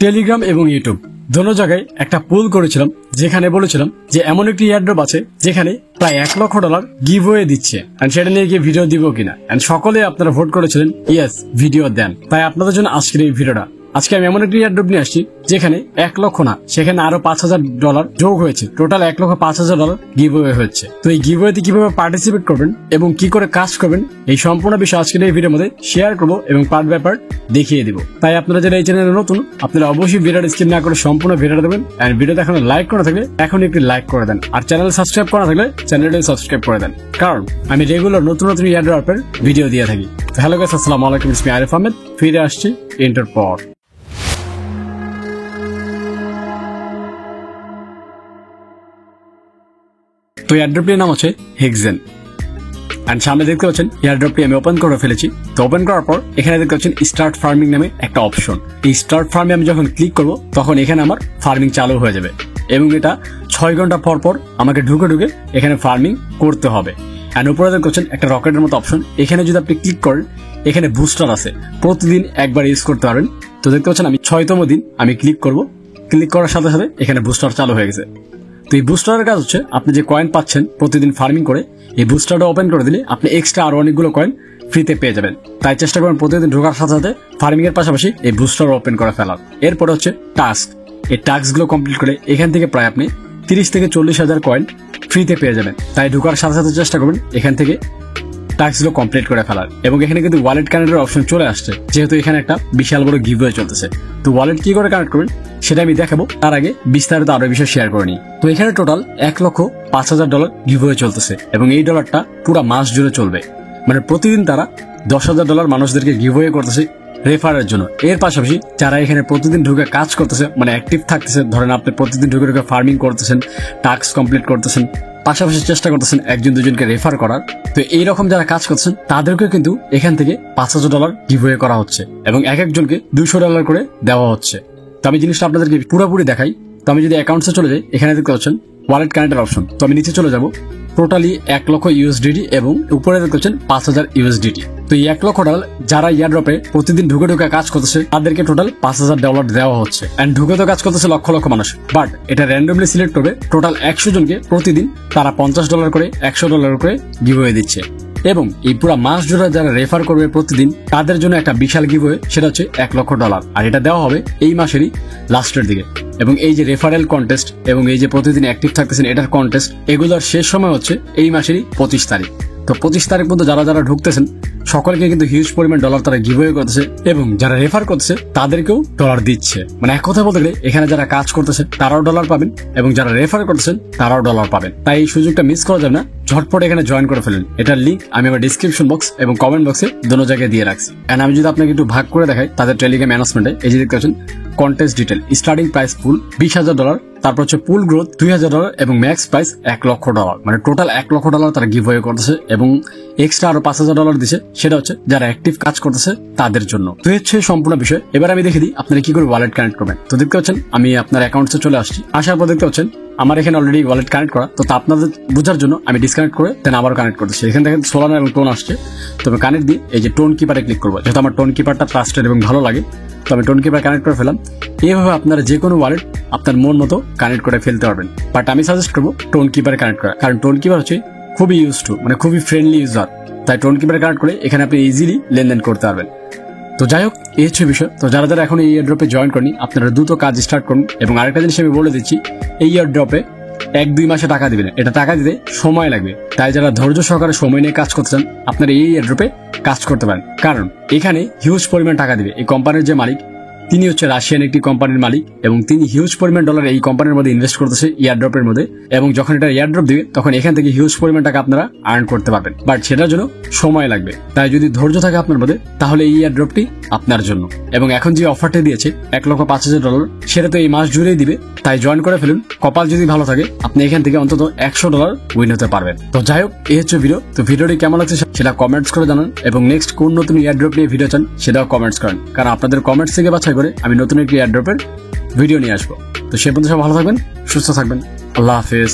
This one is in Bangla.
টেলিগ্রাম এবং ইউটিউব দোনো জায়গায় একটা পোল করেছিলাম, যেখানে বলেছিলাম যে এমন একটি এয়ারড্রপ আছে যেখানে প্রায় $1 লক্ষ গিভওয়ে দিচ্ছে, এন্ড সেটা নিয়ে গিয়ে ভিডিও দিব কিনা। এন্ড সকলে আপনারা ভোট করেছিলেন ইয়েস, ভিডিও দেন। তাই আপনাদের জন্য আজকের এই ভিডিওটা। আজকে আমি এমন একটি এয়ারড্রপ নিয়ে আসছি যেখানে $1 লক্ষ না, সেখানে আরো $5,000 যোগ হয়েছে। টোটাল $1,05,000 গিভওয়ে হচ্ছে। তো এই গিভওয়েতে কিভাবে পার্টিসিপেট করবেন এবং কি করে কাজ করবেন, এই সম্পূর্ণ বিষয় আজকের এই ভিডিওর মধ্যে শেয়ার করবো এবং পার্ট বাই পার্ট দেখিয়ে দিব। তাই আপনারা যারা এই চ্যানেলে নতুন, আপনারা অবশ্যই ভিডিওটা স্কিপ না করে সম্পূর্ণ ভিডিওটা দেবেন। এন্ড ভিডিওতে এখন লাইক করা থাকলে এখন একটি লাইক করে দেন, আর চ্যানেল সাবস্ক্রাইব করা থাকলে চ্যানেলটি সাবস্ক্রাইব করে দেন, কারণ আমি রেগুলার নতুন নতুন এয়ারড্রপের ভিডিও দিয়ে থাকি। হ্যালো গাইস, আসসালামু আলাইকুম, আমি আরিফ আহমেদ, ফিরে আসছি ইন্টার পর। তো এয়ারড্রপটির নাম হচ্ছে হেক্সেন। এন্ড সামনে দেখতে পাচ্ছেন এয়ারড্রপটি আমি ওপেন করে ফেলেছি। তো ওপেন করার পর এখানে দেখতে পাচ্ছেন স্টার্ট ফার্মিং নামে একটা অপশন। এই স্টার্ট ফার্মে আমি যখন ক্লিক করব তখন এখানে আমার ফার্মিং চালু হয়ে যাবে, এবং এটা 6 ঘন্টা পর পর আমাকে ঢুকে ঢুকে এখানে ফার্মিং করতে হবে। এন্ড উপরে দেখতে পাচ্ছেন একটা রকেটের মতো অপশন। এখানে যদি আপনি ক্লিক করেন, এখানে বুস্টার আছে, প্রতিদিন একবার ইউজ করতে পারবেন। তো দেখতে পাচ্ছেন আমি 6তম দিন আমি ক্লিক করব। ক্লিক করার সাথে সাথে এখানে বুস্টার চালু হয়ে গেছে। তো এই বুস্টারের কাজ হচ্ছে, আপনি যে কয়েন পাচ্ছেন প্রতিদিন ফার্মিং করে, এই বুস্টারটা ওপেন করে দিলে আপনি এক্সট্রা আরো অনেকগুলো কয়েন ফ্রিতে পেয়ে যাবেন। তাই চেষ্টা করবেন প্রতিদিন ঢোকার সাথে সাথে ফার্মিং এর পাশাপাশি এই বুস্টার ওপেন করে ফেলার। এরপরে হচ্ছে টাস্ক। এই টাস্ক গুলো কমপ্লিট করে এখান থেকে প্রায় আপনি 30 থেকে 40,000 কয়েন ফ্রিতে পেয়ে যাবেন। তাই ঢোকার সাথে সাথে চেষ্টা করবেন এখান থেকে টাস্কগুলো কমপ্লিট করে ফেলার। এবং এখানে কিন্তু ওয়ালেট কানেক্টের অপশন চলে আসছে, যেহেতু এখানে একটা বিশাল বড় গিভওয়ে চলতেছে। তো ওয়ালেট কি করে কানেক্ট করবেন সেটা আমি দেখাবো, তার আগে বিস্তারিত আরো বিষয় শেয়ার করে নিই। তো এখানে টোটাল $1,05,000 গিভওয়ে চলতেছে, এবং এই ডলারটা পুরো মাস জুড়ে চলবে। মানে প্রতিদিন তারা $10,000 মানুষদেরকে গিভওয়ে করতেছে রেফারের জন্য। এর পাশাপাশি যারা এখানে প্রতিদিন ঢুকে কাজ করতেছে, মানে অ্যাক্টিভ থাকতেছে, ধরেন আপনি প্রতিদিন ঢুকে ঢুকে ফার্মিং করতেছেন, টাস্ক কমপ্লিট করতেছেন, পাশাপাশি চেষ্টা করতেছেন একজন দুজনকে রেফার করার। তো এইরকম যারা কাজ করছেন তাদেরকে কিন্তু এখান থেকে $5,000 গিভওয়ে করা হচ্ছে, এবং এক একজনকে $200 করে দেওয়া হচ্ছে। তো আমি জিনিসটা আপনাদেরকে পুরোপুরি দেখাই। তো আমি যদি অ্যাকাউন্টসে চলে যাই, এখানে দেখতে পাচ্ছেন ওয়ালেট কানেক্টের অপশন। তো আমি নিচে চলে যাব, টোটালি $1 লক্ষ USDT, এবং উপরে দেখতে পাচ্ছেন $5,000 USDT। তো এই $1 লক্ষ যারা এয়ারড্রপে প্রতিদিন ঢুকে ঢুকে কাজ করতেছে তাদেরকে টোটাল $5,000 দেওয়া হচ্ছে। এন্ড ঢুকে তো কাজ করতেছে লক্ষ লক্ষ মানুষ, বাট এটা র্যান্ডমলি সিলেক্ট করবে টোটাল 100 জনকে প্রতিদিন তারা $50 করে $100 করে গিভওয়ে দিচ্ছে। এবং এই পুরো মাস জুড়ে যারা রেফার করবে প্রতিদিন, তাদের জন্য একটা বিশাল গিভওয়ে, সেটা হচ্ছে $1 লক্ষ। আর এটা দেওয়া হবে এই মাসেরই লাস্টের দিকে। এবং এই যে রেফারেল কন্টেস্ট এবং এই যে প্রতিদিন অ্যাক্টিভ থাকতেছেন এটার কন্টেস্ট, এগুলোর শেষ সময় হচ্ছে এই মাসেরই 25 তারিখ। তো 25 তারিখ পর্যন্ত যারা যারা ঢুকতেছেন সকলকে কিন্তু হিউজ পরিমাণ ডলার তারা গিভওয়ে করতেছে, এবং যারা রেফার করতেছে তাদেরকেও ডলার দিচ্ছে। মানে এক কথা বলতে গেলে এখানে যারা কাজ করতেছে তারাও ডলার পাবেন, এবং যারা রেফার করতেছেন তারাও ডলার পাবেন। তাই এই সুযোগটা মিস করা যাবে না, ঝটপট এখানে জয়েন করে ফেলেন। এটার লিঙ্ক আমি আমার ডিসক্রিপশন বক্স এবং কমেন্ট বক্সে দোনো জায়গায় দিয়ে রাখছি। এন্ড আমি যদি আপনাকে একটু ভাগ করে দেখাই তাদের টেলিগ্রাম অ্যানাউন্সমেন্টে, এই যে দেখতে পাচ্ছেন কন্টেস্ট ডিটেল, স্টার্টিং প্রাইস পুল $20,000, তারপর হচ্ছে পুল গ্রোথ $2,000, এবং ম্যাক্স প্রাইস $1 লক্ষ। মানে টোটাল $1 লক্ষ তারা গিভওয়ে করতেছে, এবং এক্সট্রা আরো $5,000 দিচ্ছে, সেটা হচ্ছে যারা অ্যাক্টিভ কাজ করতেছে তাদের জন্য। তো হচ্ছে সম্পূর্ণ বিষয়। এবার আমি দেখে দিই আপনারা কি করে ওয়ালেট কানেক্ট করবেন। তো দেখতে পাচ্ছেন আমি আপনার অ্যাকাউন্টে চলে আসছি। আসার পর দেখতে পাচ্ছেন আমার এখানে অলরেডি ওয়ালেট কানেক্ট করা। তো আপনাদের বোঝার জন্য আমি ডিসকানেক্ট করে দেন আবার কানেক্ট করতেছি। এখান থেকে সোলানা এবং টোন আসছে। তো আমি কানেক্ট দিই, এই যে টোন কিপারে ক্লিক করবো, যেহেতু আমার টোন কিপারটা ট্রাস্টেড এবং ভালো লাগে। তো আমি টোন কিপার কানেক্ট করে ফেলাম। এইভাবে আপনারা যে কোনো ওয়ালেট আপনার মন মতো কানেক্ট করে ফেলতে পারবেন, বাট আমি সাজেস্ট করবো টোন কিপারে কানেক্ট করা, কারণ টোন কিপার হচ্ছে খুবই ইউজ টু, মানে খুবই ফ্রেন্ডলি ইউজার। তাই টোন কিপারে কানেক্ট করে এখানে আপনি ইজিলি লেনদেন করতে পারবেন। তো যাই হোক, এই হচ্ছে বিষয়। তো যারা যারা এখন এই এয়ারড্রপে জয়েন করেনি, আপনারা দ্রুত কাজ স্টার্ট করুন। এবং আরেকটা জিনিস আমি বলে দিচ্ছি, এই এয়ারড্রপে 1-2 মাসে টাকা দিবেন, এটা টাকা দিতে সময় লাগবে। তাই যারা ধৈর্য সহকারে সময় নিয়ে কাজ করতে চান, আপনারা এই এয়ারড্রপে কাজ করতে পারেন, কারণ এখানে হিউজ পরিমাণ টাকা দিবে। এই কোম্পানির যে মালিক, তিনি হচ্ছে রাশিয়ান একটি কোম্পানির মালিক, এবং তিনি হিউজ পরিমাণ ডলার এই কোম্পানির মধ্যে ইনভেস্ট করতেছে এয়ারড্রপের মধ্যে। এবং যখন এটা এয়ারড্রপ দিবে তখন এখান থেকে হিউজ পরিমাণ টাকা আপনারা আর্ন করতে পারবেন, বাট সেটার জন্য সময় লাগবে। তাই যদি ধৈর্য থাকে আপনার মধ্যে, তাহলে এই এয়ারড্রপটি আপনার জন্য। এবং এখন যে অফারটা দিয়েছে $1,05,000, সেটা তো এই মাস জুড়েই দিবে। তাই জয়েন করে ফেলুন। কপাল যদি ভালো থাকে আপনি এখান থেকে অন্তত $100 উইন হতে পারবেন। তো যাই হোক, এই হচ্ছে ভিডিও। তো ভিডিওটি কেমন লাগছে সেটা কমেন্টস করে জানান, এবং নেক্সট কোন নতুন এয়ারড্রপ নিয়ে ভিডিও চান সেটাও কমেন্টস করেন, কারণ আপনাদের কমেন্টস থেকে বাছাই করে আমি নতুন একটি এয়ারড্রপের ভিডিও নিয়ে আসবো। তো সে পর্যন্ত সব ভালো থাকবেন, সুস্থ থাকবেন। আল্লাহ হাফেজ।